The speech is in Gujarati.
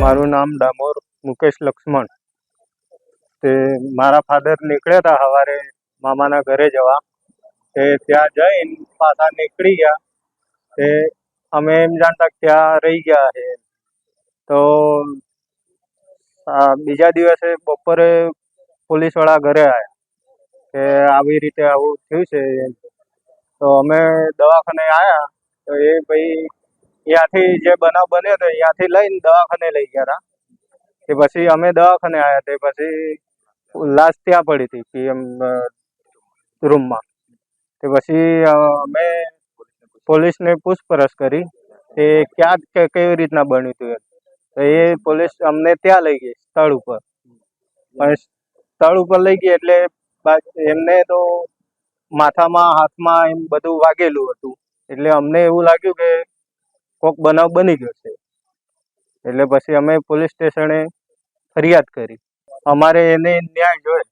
મારું નામ ડામોર મુકેશ લક્ષ્મણ. તે મારા ફાધર નીકળ્યા હતા સવારે મામાના ઘરે જવા. તે ત્યાં જઈને પાછા નીકળી ગયા. તે અમે એમ જાણતા ત્યાં રહી ગયા છે. તો બીજા દિવસે બપોરે પોલીસવાળા ઘરે આવ્યા કે આવી રીતે આવું થયું છે. તો અમે દવાખાને આવ્યા તો એ ભાઈ ત્યાંથી જે બનાવ બન્યો હતો ત્યાંથી લઈને દવાખાને લઈ ગયા હતા. તે પછી અમે દવાખાને આવ્યા તે પછી લાશ ત્યાં પડી હતી પીએમ રૂમમાં. તે પછી અમે પોલીસને પૂછપરછ કરી કે ક્યાં કેવી રીતના બન્યું હતું. તો એ પોલીસ અમને ત્યાં લઈ ગઈ સ્થળ ઉપર. અને સ્થળ ઉપર લઈ ગઈ એટલે એમને તો માથામાં હાથમાં એમ બધું વાગેલું હતું. એટલે અમને એવું લાગ્યું કે કોઈક બનાવ બની ગયો છે. એટલે પછી અમે પોલીસ સ્ટેશને ફરિયાદ કરી. અમારે એને ન્યાય જોઈએ.